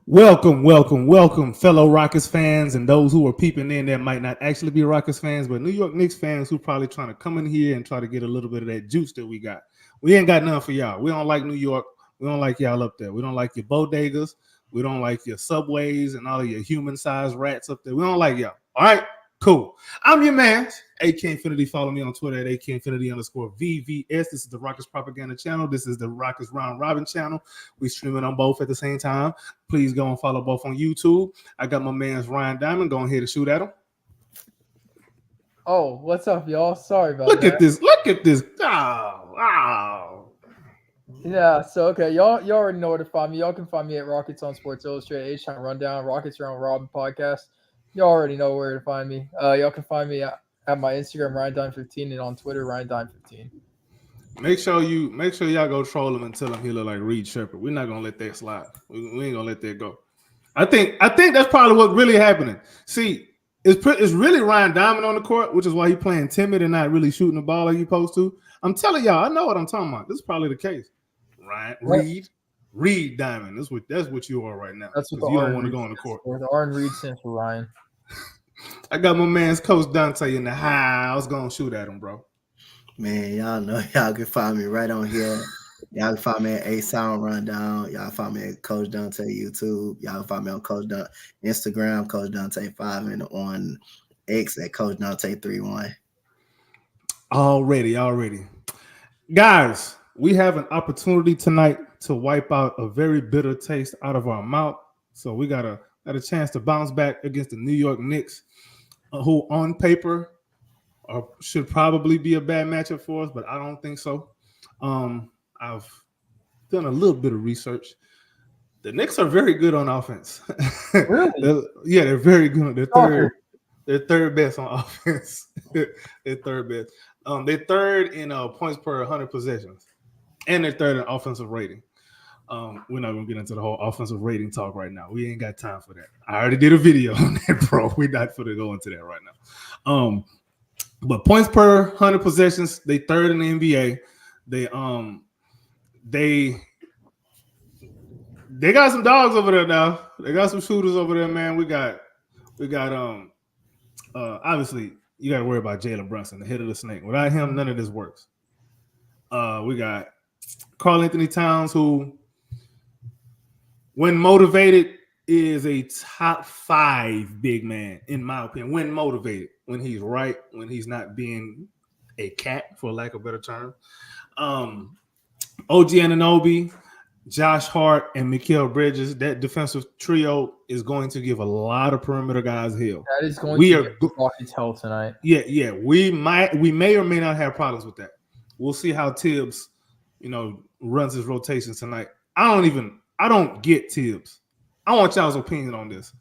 Welcome, fellow Rockets fans and those who are peeping in that might not actually be Rockets fans, but New York Knicks fans who probably trying to come in here and try to get a little bit of that juice that we got. We ain't got none for y'all. We don't like New York. We don't like y'all up there. We don't like your bodegas. We don't like your subways and all of your human-sized rats up there. We don't like y'all. All right? Cool. I'm your man, AK Infinity. Follow me on Twitter at AK_VVS. This is the Rockets Propaganda channel. This is the Rockets Round Robin channel. We streaming on both at the same time. Please go and follow both on YouTube. I got my man's Ryan Diamond. Go ahead and shoot at him. Oh, what's up, y'all? Sorry about Look that. at this. Look at this. Oh, wow. Yeah, so okay, y'all already know where to find me. Y'all can find me at Rockets on Sports Illustrated, TownRundown, Rockets Round Robin podcast. Y'all already know where to find me. Y'all can find me at my Instagram, RyanDime15, and on Twitter, RyanDime15. Make sure y'all go troll him and tell him he look like Reed Shepherd. We're not gonna let that slide. We ain't gonna let that go. I think that's probably what's really happening. See, it's really Ryan Diamond on the court, which is why he's playing timid and not really shooting the ball like he's supposed to. I'm telling y'all, I know what I'm talking about. This is probably the case. Reed Diamond. That's what you are right now. That's what you don't want to go on the court. The R and Reed stands for Ryan. I got my man's Coach Dante in the house. Gonna shoot at him, bro. Man, y'all know y'all can find me right on here. Y'all can find me at TownRundown. Y'all find me at Coach Dante YouTube. Y'all can find me on Coach Dante Instagram, Coach Dante5, and on X at Coach Dante31. Already. Guys, we have an opportunity tonight to wipe out a very bitter taste out of our mouth. So we got a chance to bounce back against the New York Knicks, who on paper should probably be a bad matchup for us, but I don't think so. I've done a little bit of research. The Knicks are very good on offense. Really? They're very good. They're third best on offense. They're third best. They're third in points per 100 possessions, and they're third in offensive rating. We're not gonna get into the whole offensive rating talk right now. We ain't got time for that. I already did a video on that, bro. We're not gonna go into that right now. But points per 100 possessions, they third in the NBA. They got some dogs over there now. They got some shooters over there, man. We got obviously you got to worry about Jalen Brunson, the head of the snake. Without him, none of this works. We got Karl Anthony Towns, who, when motivated, is a top 5 big man, in my opinion. When motivated, when he's right, when he's not being a cat, for lack of a better term. OG Anunoby, Josh Hart, and Mikal Bridges, that defensive trio is going to give a lot of perimeter guys hell. That is going to give Rockets hell tonight. Yeah. We may or may not have problems with that. We'll see how Tibbs, runs his rotations tonight. I don't get Tibbs. I want y'all's opinion on this.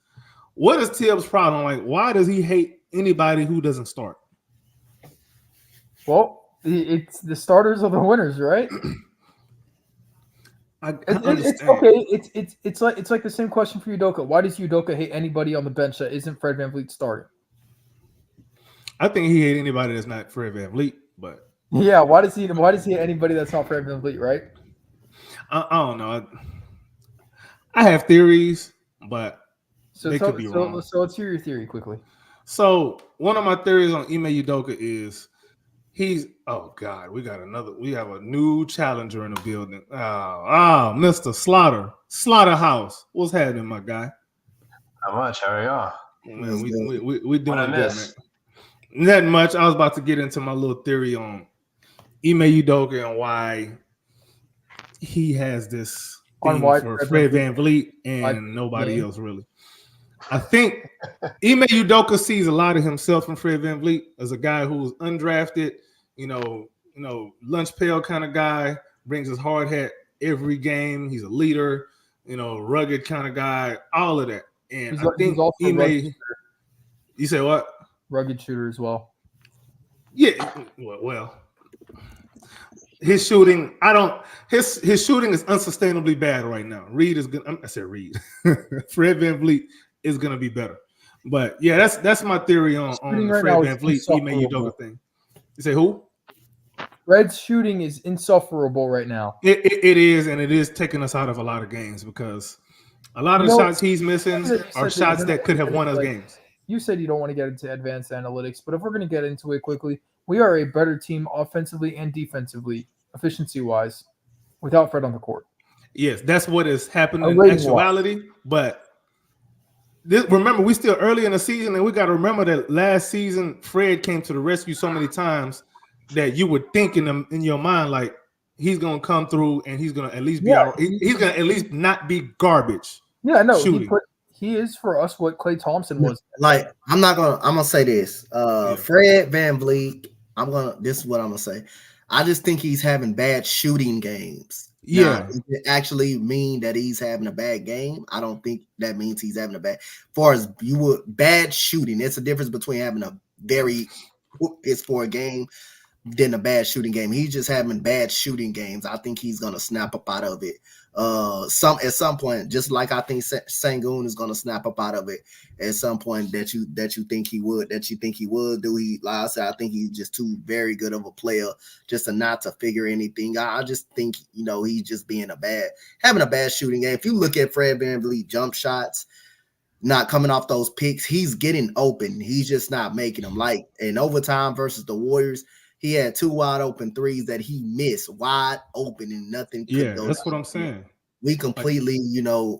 What is Tibbs' problem? Like, why does he hate anybody who doesn't start? Well, it's the starters are the winners, right? I understand. It's okay. It's like the same question for Udoka. Why does Udoka hate anybody on the bench that isn't Fred VanVleet starting? I think he hates anybody that's not Fred VanVleet, but yeah, why does he hate anybody that's not Fred VanVleet, right? I don't know. I have theories, but they could be wrong. So let's hear your theory quickly. So one of my theories on Ime Udoka is oh God, we have a new challenger in the building. Mr. Slaughterhouse. What's happening, my guy? Not much. How are y'all? Man, we doing good, man. Not much. I was about to get into my little theory on Ime Udoka and why he has this thing for Fred VanVleet and nobody else really. I think Ime Udoka sees a lot of himself from Fred VanVleet as a guy who's undrafted, lunch pail kind of guy, brings his hard hat every game. He's a leader, rugged kind of guy, all of that. And I think Ime, you say what? Rugged shooter as well. Yeah, well, his shooting, his shooting is unsustainably bad right now. Reed is good. I said Reed. Fred VanVleet is gonna be better. But yeah, that's my theory on the Fred VanVleet Ime Udoka thing. You say who? Red's shooting is insufferable right now. It is, and it is taking us out of a lot of games because A lot of the shots he's missing are shots that could have won us like, games. You said you don't want to get into advanced analytics, but if we're going to get into it quickly, we are a better team offensively and defensively, efficiency-wise, without Fred on the court. Yes, that's what is happening in actuality. But remember, we still early in the season, and we got to remember that last season, Fred came to the rescue so many times that you would think in your mind, like, he's going to come through and he's going to at least be he's going to at least not be garbage. Yeah, no, shooting. He is for us what Klay Thompson was. Like, I'm gonna say this. Fred VanVleet, this is what I'm gonna say. I just think he's having bad shooting games. Yeah. Now, does it actually mean that he's having a bad game? I don't think that means he's having a bad. Far as bad shooting, it's a difference between having a very piss poor game than a bad shooting game. He's just having bad shooting games. I think he's gonna snap up out of it. At some point, just like I think Sengun is gonna snap up out of it at some point that you think he would do. Like I said, I think he's just too very good of a player just to not to figure anything. I just think he's just having a bad shooting game. If you look at Fred VanVleet jump shots, not coming off those picks, he's getting open. He's just not making them. Like in overtime versus the Warriors, he had 2 wide open threes that he missed wide open and nothing. That's what I'm saying. We completely,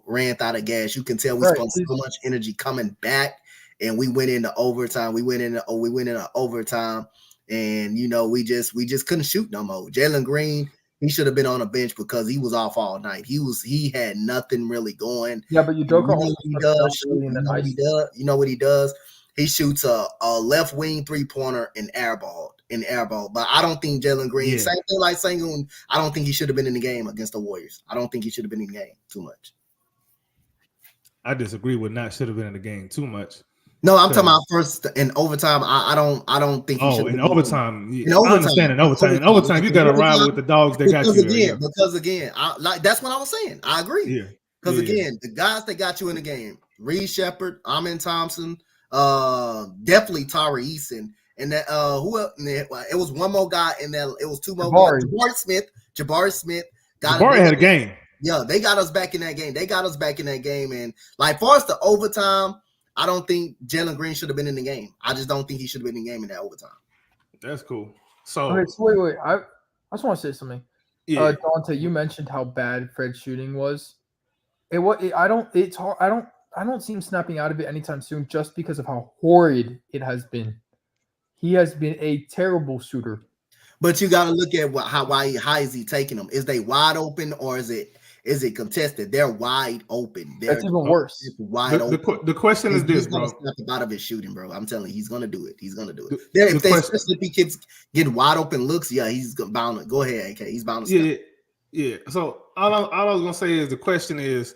ran out of gas. You can tell we spent so much energy coming back, and we went into overtime. We went into overtime, and we just couldn't shoot no more. Jalen Green, he should have been on a bench because he was off all night. He had nothing really going. Yeah, but Udoka you know what he does? He shoots a left wing 3-pointer and airball. But I don't think Jalen Green, same thing like Sengun, I don't think he should have been in the game against the Warriors. I don't think he should have been in the game too much. I disagree with not should have been in the game too much. No, I'm talking about first in overtime. I don't think he should have been in overtime. I understand in overtime. In overtime, you gotta ride with the dogs that got you. Because again, that's what I was saying. I agree. Yeah. Because again, the guys that got you in the game, Reed Shepard, Amin Thompson, definitely Tari Eason. And that who else? It was one more guy in there. It was 2 more guys. Jabari Smith. Jabari had a game. Yeah, they got us back in that game. And like far as the overtime, I don't think Jalen Green should have been in the game. I just don't think he should have been in the game in that overtime. That's cool. So wait. I just want to say something. Yeah. Dante, you mentioned how bad Fred's shooting was. I don't see him snapping out of it anytime soon just because of how horrid it has been. He has been a terrible shooter. But you got to look at how is he taking them? Is they wide open or is it contested? They're wide open. That's even worse. Wide open. The question is this, bro. He's going to snap out of his shooting, bro. I'm telling you, he's going to do it. If he keeps getting wide open looks, he's bound to go ahead, AK. He's bound to snap. Yeah. So all I was going to say is the question is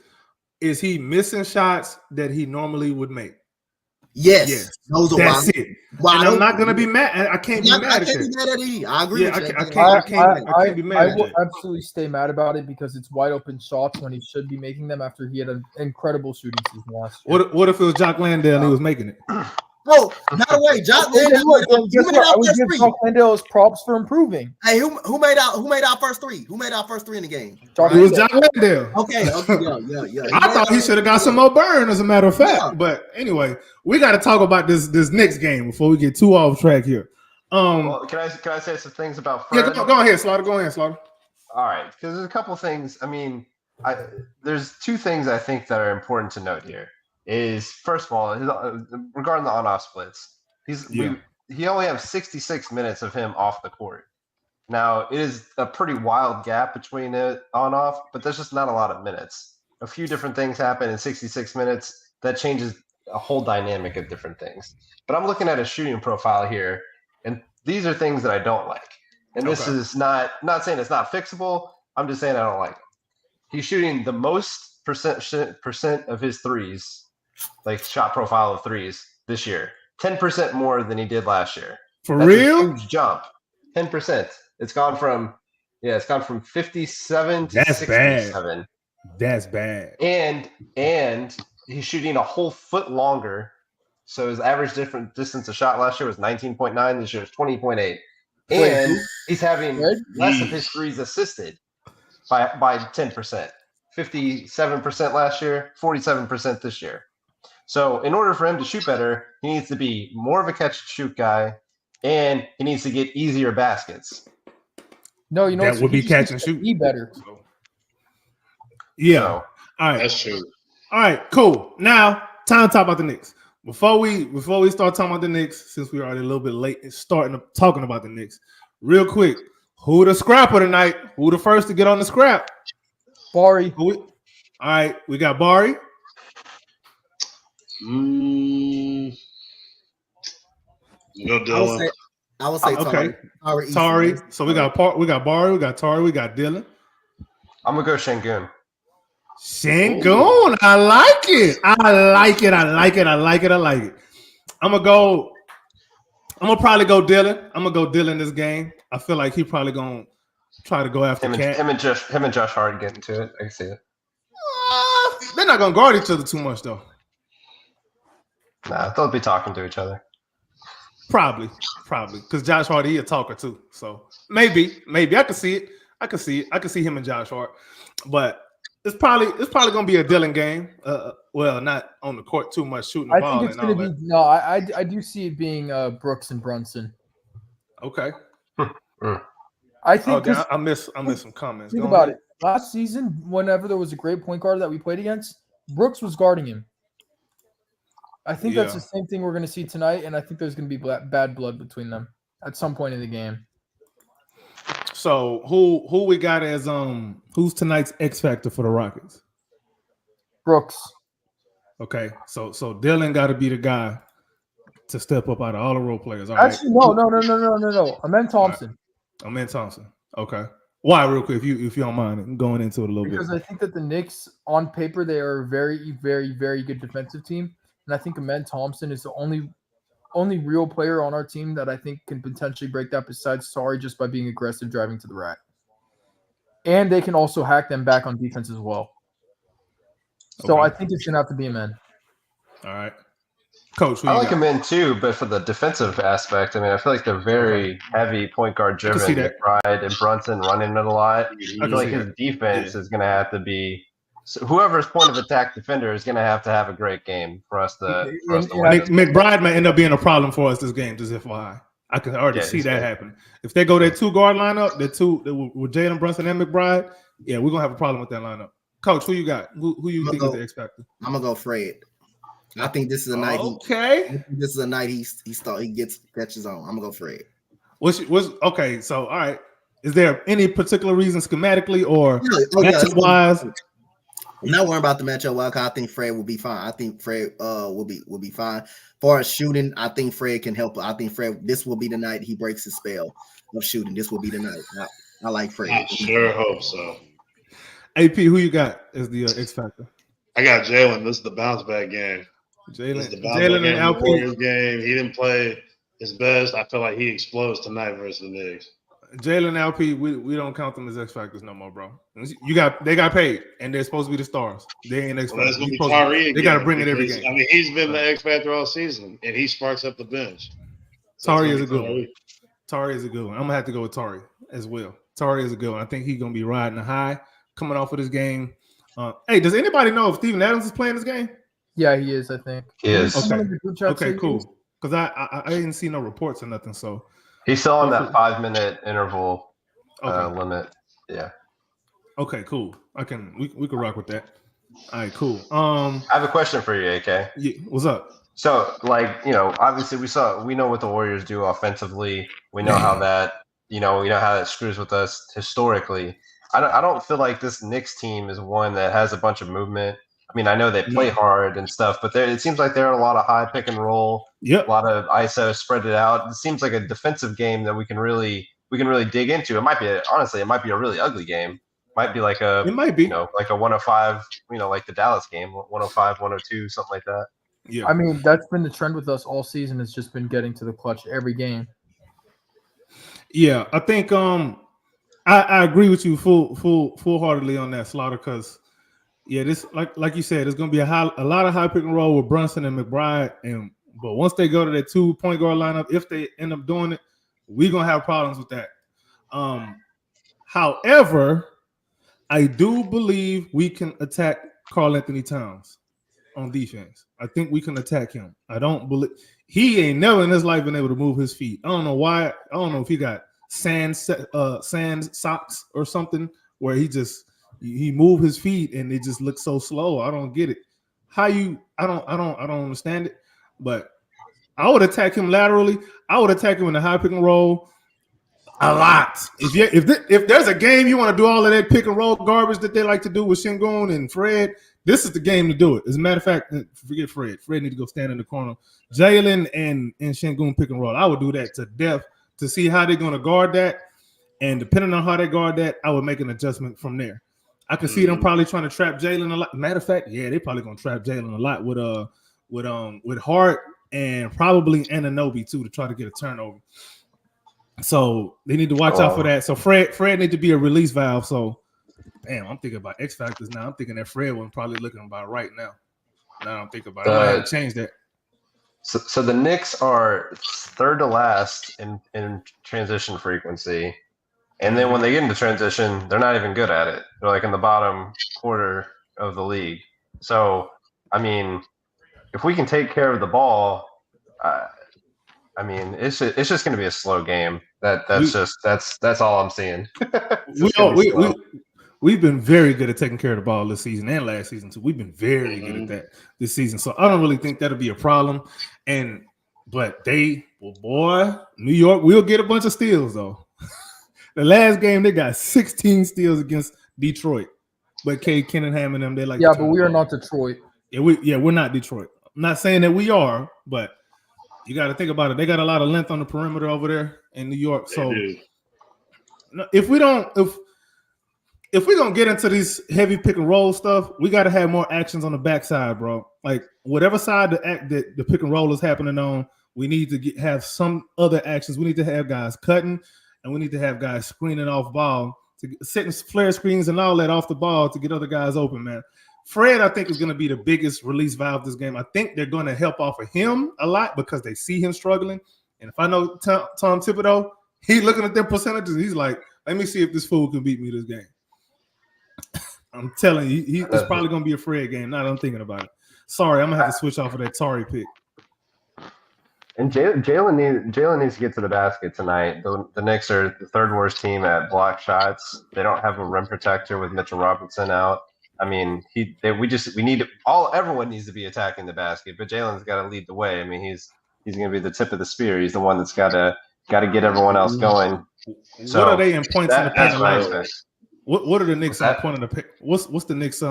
he missing shots that he normally would make? Yes. Those are that's it. And I'm not gonna be mad. I can't be mad at it. I agree. Yeah, I can't be mad. I will absolutely stay mad about it because it's wide open shots when he should be making them after he had an incredible shooting season last year. What if it was Jock Landale and he was making it? Oh, by the way, Jock Landale. Jock Landale's props for improving. Hey, who made our first three? Who made our first three in the game? It was Jock Landale. Okay, yeah. I thought he should have got some more burn, as a matter of fact. Yeah. But anyway, we got to talk about this next game before we get too off track here. Well, can I say some things about Fred? Yeah, go ahead, Slaughter. All right, because there's a couple things. I mean, there's 2 things I think that are important to note here. Is first of all, regarding the on-off splits, he only has 66 minutes of him off the court. Now, it is a pretty wild gap between it on-off, but there's just not a lot of minutes. A few different things happen in 66 minutes that changes a whole dynamic of different things. But I'm looking at a shooting profile here, and these are things that I don't like. And this is not saying it's not fixable. I'm just saying I don't like it. He's shooting the most percent of his threes, like shot profile of threes this year, 10% more than he did last year. That's real? A huge jump. 10%. It's gone from 57 to 67. That's bad. And he's shooting a whole foot longer. So his average different distance of shot last year was 19.9. This year is 20.8. And he's having less of his threes assisted by 10%. 57% last year, 47% this year. So in order for him to shoot better, he needs to be more of a catch and shoot guy, and he needs to get easier baskets. No, you know that would be catch and shoot. Be better. So, yeah. So, all right. That's true. All right. Cool. Now, time to talk about the Knicks. Before we start talking about the Knicks, since we're already a little bit late in talking about the Knicks, real quick, who the scrapper tonight? Who the first to get on the scrap? Bari. All right, we got Bari. Go Dylan. I would say okay. Tari. So we got Bari, we got Tari, we got Dylan. I'm gonna go Şengün. Şengün, I like it. I'm gonna probably go Dylan. I'm gonna go Dylan this game. I feel like he probably gonna try to go after Cat. Him and Josh Hart get into it. I can see it. They're not gonna guard each other too much though. Nah, they'll be talking to each other. Probably, because Josh Hart, he a talker too. So maybe I can see it. I can see him and Josh Hart, but it's probably gonna be a Dylan game. Well, not on the court too much shooting the ball. I think it's gonna be no. I do see it being Brooks and Brunson. Okay. I think I miss some comments. Think about it. Last season, whenever there was a great point guard that we played against, Brooks was guarding him. I think that's the same thing we're going to see tonight, and I think there's going to be bad blood between them at some point in the game. So who we got as who's tonight's X factor for the Rockets? Brooks. Okay, so Dylan got to be the guy to step up out of all the role players. All Actually, right. No. Amen Thompson. Right. Amen Thompson. Okay. Why, real quick, if you don't mind going into it a little bit? Because I think that the Knicks, on paper, they are a very, very, very good defensive team. And I think Amen Thompson is the only real player on our team that I think can potentially break that besides Sorry just by being aggressive driving to the rack. And they can also hack them back on defense as well. So I think it's going to have to be Amen. All right. Coach, I like Amen too, but for the defensive aspect, I mean, I feel like they're very heavy point guard driven. McBride and Brunson running it a lot. I feel like his defense is going to have to be whoever's point of attack defender is going to have a great game for us to win. McBride may end up being a problem for us this game, just FYI. I can already see that happening. If they go that 2-guard lineup, with Jalen Brunson and McBride, we're going to have a problem with that lineup. Coach, who you got? Who you think is the X factor? I'm going to go Fred. I think this is a night. This is a night he gets catches on. I'm gonna go Fred. What's okay? So all right, is there any particular reason schematically or matchup wise? I'm not worrying about the matchup wise. I think Fred will be fine. I think Fred will be fine. As far as shooting, I think Fred can help. I think Fred. This will be the night he breaks his spell of shooting. This will be the night. I like Fred. I sure hope so. AP, who you got as the X factor? I got Jalen. This is the bounce back game. Jalen and LP game. He didn't play his best. I feel like he explodes tonight versus the Knicks. Jalen and LP, we don't count them as X factors no more, bro. They got paid and they're supposed to be the stars. They ain't X factors. They got to bring it every game. I mean, he's been the X factor all season, and he sparks up the bench. Tari is a good one. I'm gonna have to go with Tari as well. Tari is a good one. I think he's gonna be riding a high coming off of this game. Hey, does anybody know if Steven Adams is playing this game? Yeah, he is, I think. He is. Okay, cool. Because I didn't see no reports or nothing. So he's still on that 5-minute interval limit. Yeah. Okay, cool. We can rock with that. All right, cool. I have a question for you, AK. Yeah, what's up? So, obviously we know what the Warriors do offensively. We know how that, we know how that screws with us historically. I don't feel like this Knicks team is one that has a bunch of movement. I mean, I know they play hard and stuff, but it seems like there are a lot of high pick and roll, a lot of ISO spread it out. It seems like a defensive game that we can really dig into. It might be a really ugly game. It might be like a 105, like the Dallas game, 105, 102, something like that. Yeah. I mean, that's been the trend with us all season. It's just been getting to the clutch every game. Yeah, I think I agree with you full-heartedly on that, Slaughter, because this like you said, it's gonna be a lot of high pick and roll with Brunson and McBride, but once they go to that 2-point guard lineup, if they end up doing it, we're gonna have problems with that. However, I do believe we can attack Karl Anthony Towns on defense. I think we can attack him. I don't believe he ain't never in his life been able to move his feet. I don't know why. I don't know if he got sand socks or something where he move his feet and it just looks so slow. I don't get it. I don't understand it. But I would attack him laterally. I would attack him in the high pick and roll a lot. If there's a game you want to do all of that pick and roll garbage that they like to do with Şengün and Fred, this is the game to do it. As a matter of fact, forget Fred. Fred need to go stand in the corner. Jalen and Şengün pick and roll. I would do that to death to see how they're going to guard that. And depending on how they guard that, I would make an adjustment from there. I can see them probably trying to trap Jalen a lot. Matter of fact, yeah, they probably going to trap Jalen a lot with Hart and probably Anunoby too to try to get a turnover. So they need to watch out for that. So Fred need to be a release valve. So, damn, I'm thinking about X factors now. I'm thinking that Fred one probably looking about right now. Now I'm thinking about it. I might have to change that. So the Knicks are third to last in transition frequency, and then when they get into transition, they're not even good at it. They're like in the bottom quarter of the league. So, I mean, if we can take care of the ball, I mean, it's just going to be a slow game. That's all I'm seeing. We've been very good at taking care of the ball this season and last season too. We've been very good at that this season. So I don't really think that'll be a problem. But New York will get a bunch of steals though. The last game they got 16 steals against Detroit. But Cade Cunningham and them, they like. Yeah, but we are not Detroit. We're not Detroit. I'm not saying that we are, but you got to think about it. They got a lot of length on the perimeter over there in New York. So if we're gonna get into these heavy pick and roll stuff, we got to have more actions on the backside, bro. Like whatever side the pick and roll is happening on, we need to have some other actions. We need to have guys cutting, and we need to have guys screening off ball, setting flare screens and all that off the ball to get other guys open, man. Fred, I think, is going to be the biggest release valve this game. I think they're going to help off of him a lot because they see him struggling. And if I know Tom Thibodeau, he's looking at their percentages. He's like, let me see if this fool can beat me this game. I'm telling you, it's probably going to be a Fred game. Now that I'm thinking about it. Sorry, I'm going to have to switch off of that Tari pick. And Jalen needs to get to the basket tonight. The Knicks are the third worst team at block shots. They don't have a rim protector with Mitchell Robinson out. I mean, everyone needs to be attacking the basket, but Jalen's got to lead the way. I mean, he's going to be the tip of the spear. He's the one that's got to get everyone else going. So what are they in points in the paint allowed? What are the Knicks on point in the paint? What's the Knicks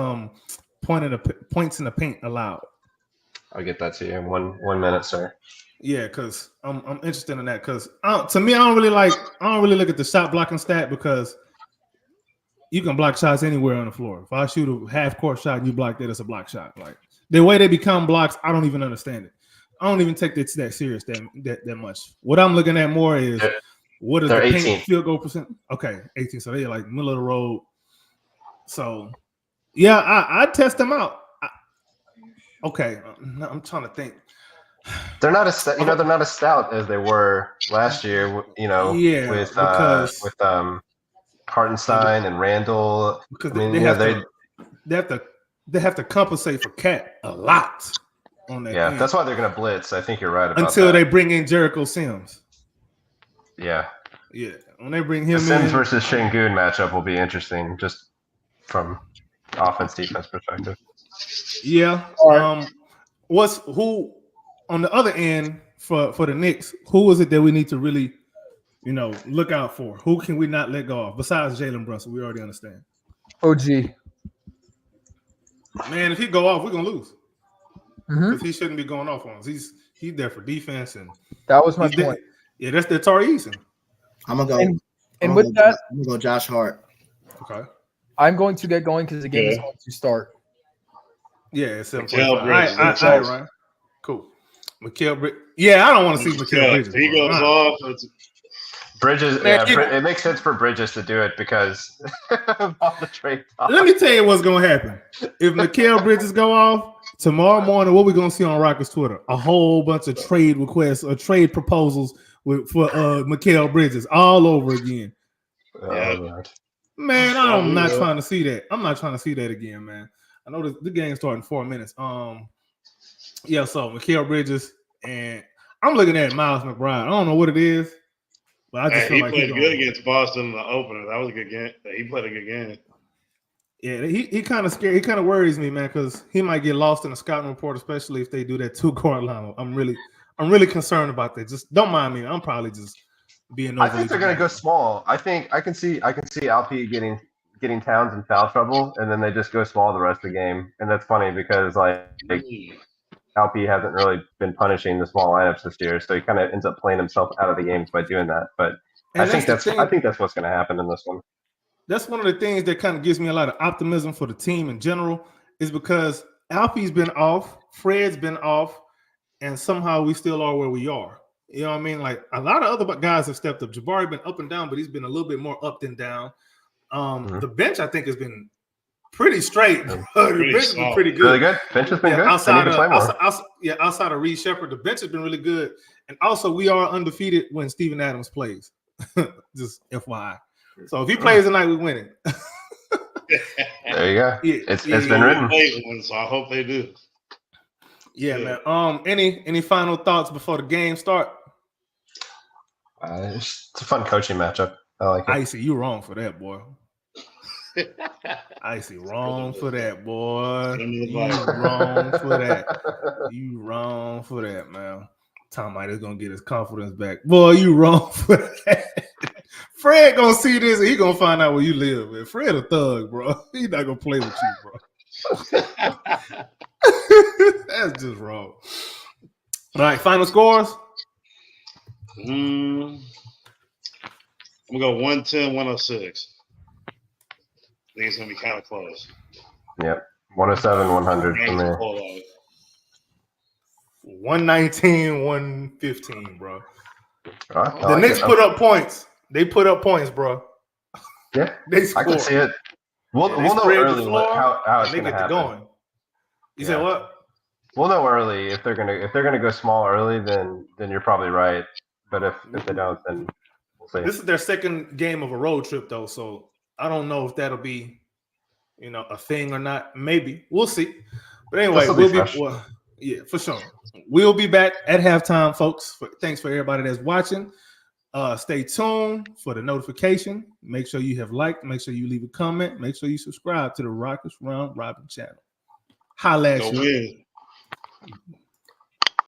points in the paint allowed? I'll get that to you in one minute, sir. Yeah, because I'm interested in that. Because to me, I don't really look at the shot blocking stat because you can block shots anywhere on the floor. If I shoot a half court shot and you block that, it's a block shot. Like the way they become blocks, I don't even understand it. I don't even take that serious that much. What I'm looking at more is what is the paint field goal percent? Okay, 18. So they're like middle of the road. So yeah, I test them out. I'm trying to think. They're not they're not as stout as they were last year. With Hartenstein and Randall, because they have to compensate for Cat a lot on that. Yeah, that's why they're going to blitz. I think you're right about until that. They bring in Jericho Sims. Yeah. When they bring him the Sims versus Şengün matchup will be interesting, just from offense defense perspective. Yeah. Who on the other end for the Knicks? Who is it that we need to really? Look out for. Who can we not let go of besides Jalen Brunson? We already understand. OG. Man, if he go off, we're gonna lose. Because he shouldn't be going off on us. He's there for defense, and that was my point. Yeah, that's the Tari Eason. I'm gonna go. And with that, I'm gonna go Josh Hart. Okay. I'm going to get going because the game is going to start. Yeah, it's simple. All right, Ryan. Cool. Mikal Bridges. Yeah, I don't want to see Mikal Bridges. He goes off. Bridges, it makes sense for Bridges to do it because of the trade talk. Let me tell you what's going to happen. If Mikal Bridges go off, tomorrow morning, what we going to see on Rockets Twitter? A whole bunch of trade requests or trade proposals for Mikal Bridges all over again. Man, I'm not trying to see that. I'm not trying to see that again, man. I know the game starting in 4 minutes. Yeah, so Mikal Bridges, and I'm looking at Miles McBride. I don't know what it is, but I just feel he like played good against Boston in the opener. That was a good game. He played a good game. Yeah, he kind of scared. He kind of worries me, man, because he might get lost in the scouting report, especially if they do that 2-guard line. I'm really concerned about that. Just don't mind me. I'm probably just being overly. I think they're going to go small. I can see Alp getting Towns in foul trouble, and then they just go small the rest of the game. And that's funny because Alp hasn't really been punishing the small lineups this year, so he kind of ends up playing himself out of the games by doing that. But I think that's what's going to happen in this one. That's one of the things that kind of gives me a lot of optimism for the team in general, is because Alfie's been off, Fred's been off, and somehow we still are where we are. You know what I mean? Like a lot of other guys have stepped up. Jabari been up and down, but he's been a little bit more up than down. The bench, I think, has been pretty straight. The bench has been pretty good. Really good. Bench has been good. Outside of Reed Shepherd, the bench has been really good. And also, we are undefeated when Steven Adams plays. Just FYI. So if he plays tonight, we win it. There you go. It's been written. So I hope they do. Yeah, man. Any final thoughts before the game start? It's a fun coaching matchup. I like it. Icy, you wrong for that, boy. Icy, wrong for that, boy. You wrong for that. You wrong for that, man. Tom Mike is gonna get his confidence back. Boy, you wrong for that. Fred gonna see this and he gonna find out where you live, man. Fred a thug, bro. He's not gonna play with you, bro. That's just wrong. All right, final scores. I'm gonna go 110, 106. I think it's gonna be kind of close. Yep. 107, 100 for me. 119, 115, bro. The Knicks put up points. They put up points, bro. Yeah, they scored. I can see it. We'll know early how it's going to happen. Going. You said what? We'll know early if they're gonna go small early. Then you're probably right. But if they don't, then we'll see. This is their second game of a road trip, though, so I don't know if that'll be, a thing or not. Maybe we'll see. But anyway, yeah, for sure. We'll be back at halftime, folks. Thanks for everybody that's watching. Stay tuned for the notification. Make sure you have liked. Make sure you leave a comment. Make sure you subscribe to the Rockets Round Robin channel. Holla at you.